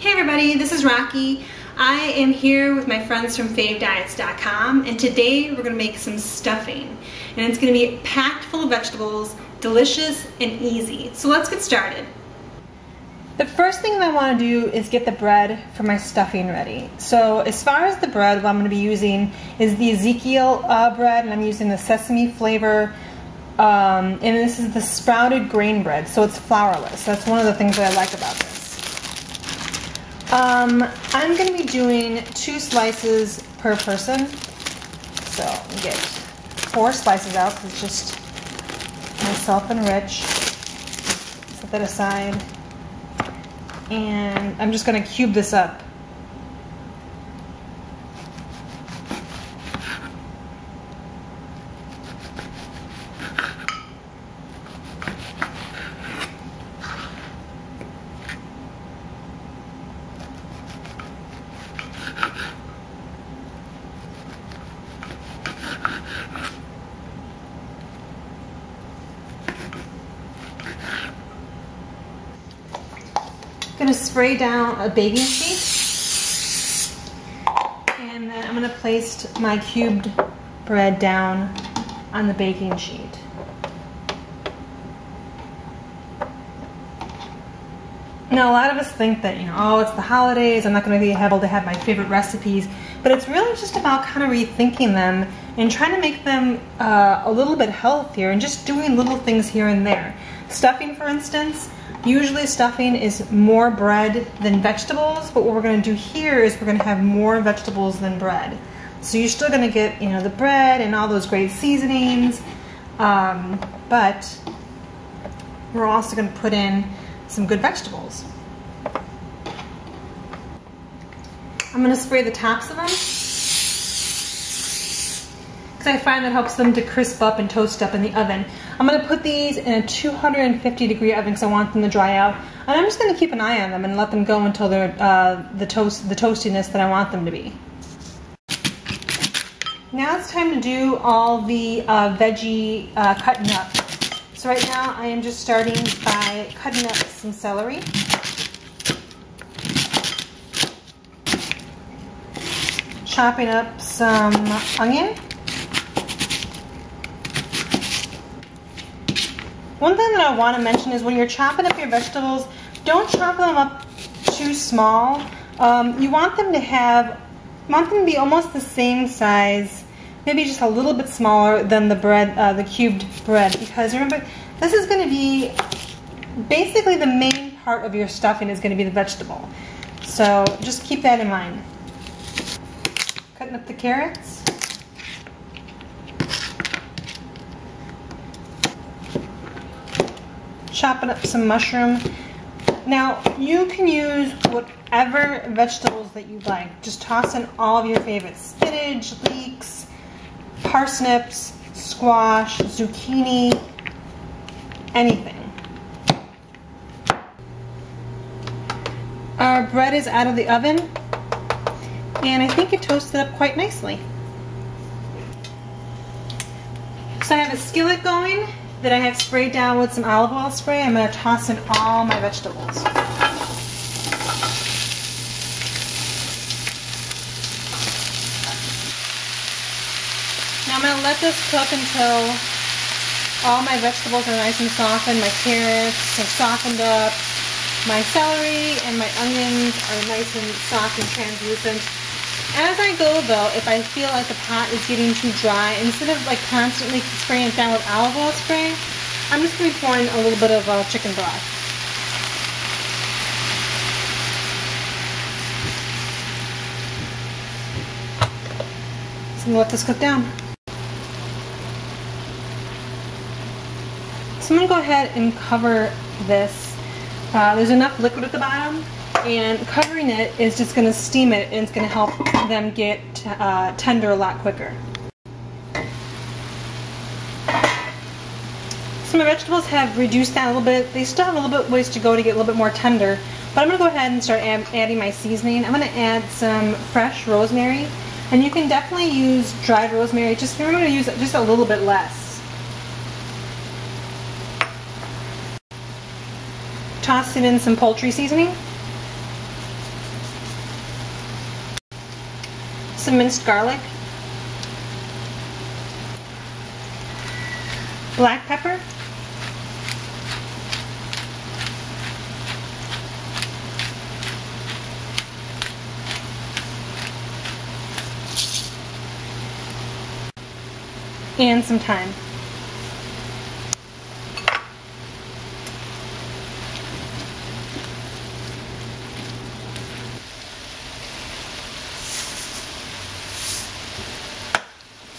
Hey everybody, this is Rocky. I am here with my friends from favediets.com, and today we're going to make some stuffing. And it's going to be packed full of vegetables, delicious and easy. So let's get started. The first thing that I want to do is get the bread for my stuffing ready. So as far as the bread, what I'm going to be using is the Ezekiel bread, and I'm using the sesame flavor. And this is the sprouted grain bread, so it's flourless. That's one of the things that I like about this. I'm going to be doing 2 slices per person, so I'll get 4 slices out because it's just myself and Rich. Set that aside, and I'm just going to cube this up. I'm going to spray down a baking sheet, and then I'm going to place my cubed bread down on the baking sheet. Now a lot of us think that, oh, it's the holidays, I'm not going to be able to have my favorite recipes, but it's really just about kind of rethinking them and trying to make them a little bit healthier and just doing little things here and there. Stuffing, for instance. Usually stuffing is more bread than vegetables, but what we're going to do here is we're going to have more vegetables than bread. So you're still going to get, the bread and all those great seasonings, but we're also going to put in some good vegetables. I'm going to spray the tops of them because I find that helps them to crisp up and toast up in the oven. I'm going to put these in a 250-degree oven because I want them to dry out. And I'm just going to keep an eye on them and let them go until they're the toastiness that I want them to be. Now it's time to do all the veggie cutting up. So right now I am just starting by cutting up some celery. Chopping up some onion. One thing that I want to mention is when you're chopping up your vegetables, don't chop them up too small. You want them to be almost the same size, maybe just a little bit smaller than the bread, the cubed bread, because remember, this is going to be basically the main part of your stuffing is going to be the vegetable. So just keep that in mind. Cutting up the carrots. Chopping up some mushroom. Now you can use whatever vegetables that you like. Just toss in all of your favorites: spinach, leeks, parsnips, squash, zucchini, anything. Our bread is out of the oven, and I think it toasted up quite nicely. So I have a skillet going that I have sprayed down with some olive oil spray. I'm going to toss in all my vegetables. Now I'm going to let this cook until all my vegetables are nice and softened. My carrots are softened up. My celery and my onions are nice and soft and translucent. As I go though, if I feel like the pot is getting too dry, instead of like constantly spraying it down with olive oil spray, I'm just going to be pouring a little bit of chicken broth. So I'm going to let this cook down. So I'm going to go ahead and cover this. There's enough liquid at the bottom, and covering it is just going to steam it, and it's going to help them get tender a lot quicker. So my vegetables have reduced down a little bit. They still have a little bit ways to go to get a little bit more tender, but I'm going to go ahead and start adding my seasoning. I'm going to add some fresh rosemary, and you can definitely use dried rosemary. Just remember to use just a little bit less. Tossing in some poultry seasoning. some minced garlic, black pepper, and some thyme.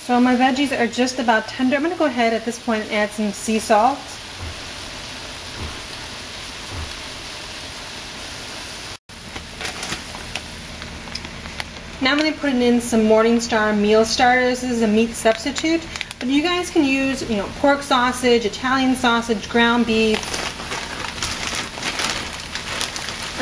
So my veggies are just about tender. I'm going to go ahead at this point and add some sea salt. Now I'm going to put in some Morningstar meal starters. This is a meat substitute, but you guys can use, pork sausage, Italian sausage, ground beef.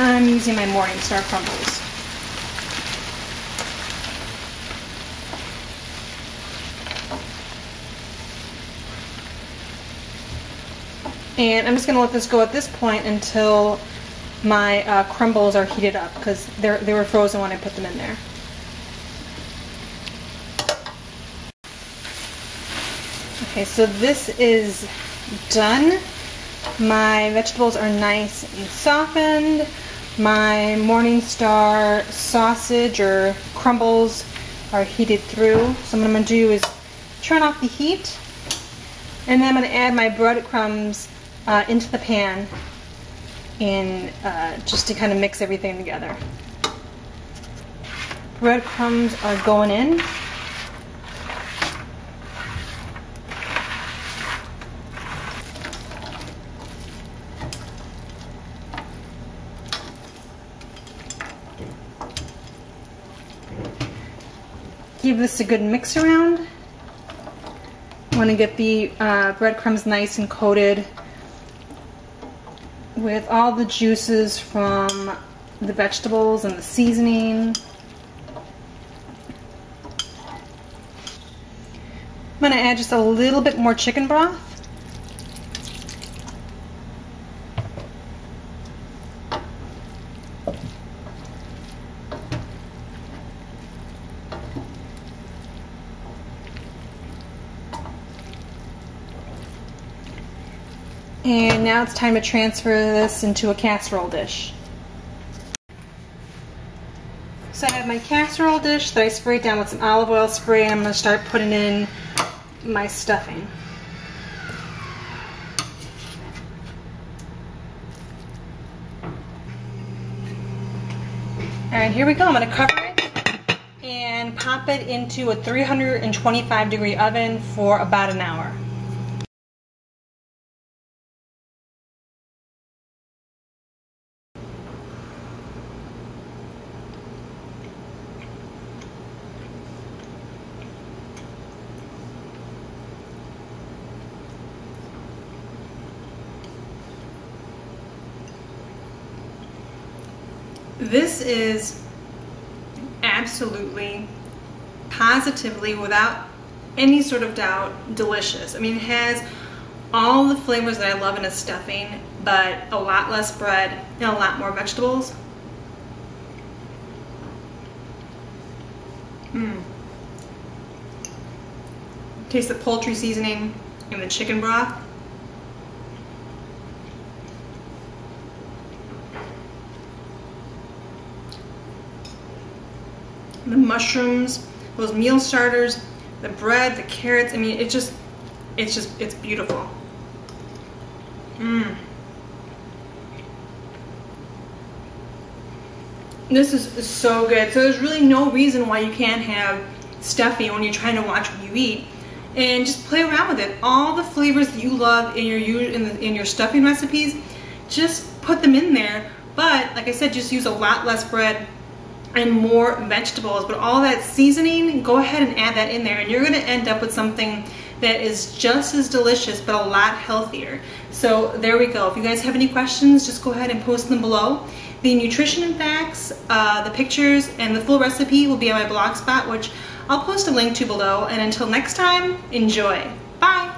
I'm using my Morningstar crumbles. And I'm just going to let this go at this point until my crumbles are heated up, because they were frozen when I put them in there. Okay, so this is done. My vegetables are nice and softened. My Morningstar sausage or crumbles are heated through. So what I'm going to do is turn off the heat, and then I'm going to add my breadcrumbs into the pan, and just to kind of mix everything together. Breadcrumbs are going in. Give this a good mix around. I want to get the breadcrumbs nice and coated with all the juices from the vegetables and the seasoning. I'm going to add just a little bit more chicken broth. And now it's time to transfer this into a casserole dish. So I have my casserole dish that I sprayed down with some olive oil spray, and I'm going to start putting in my stuffing. Alright, here we go. I'm going to cover it and pop it into a 325-degree oven for about an hour. This is absolutely, positively, without any sort of doubt, delicious. I mean, it has all the flavors that I love in a stuffing, but a lot less bread and a lot more vegetables. Taste the poultry seasoning and the chicken broth. The mushrooms, those meal starters, the bread, the carrots. I mean, it's beautiful. This is so good. So there's really no reason why you can't have stuffing when you're trying to watch what you eat, and just play around with it. All the flavors that you love in your stuffing recipes, just put them in there. But like I said, just use a lot less bread and more vegetables, but all that seasoning, go ahead and add that in there, and you're going to end up with something that is just as delicious but a lot healthier. So there we go. If you guys have any questions, just go ahead and post them below. The nutrition and facts, the pictures, and the full recipe will be on my blog spot, which I'll post a link to below. And until next time, enjoy. Bye!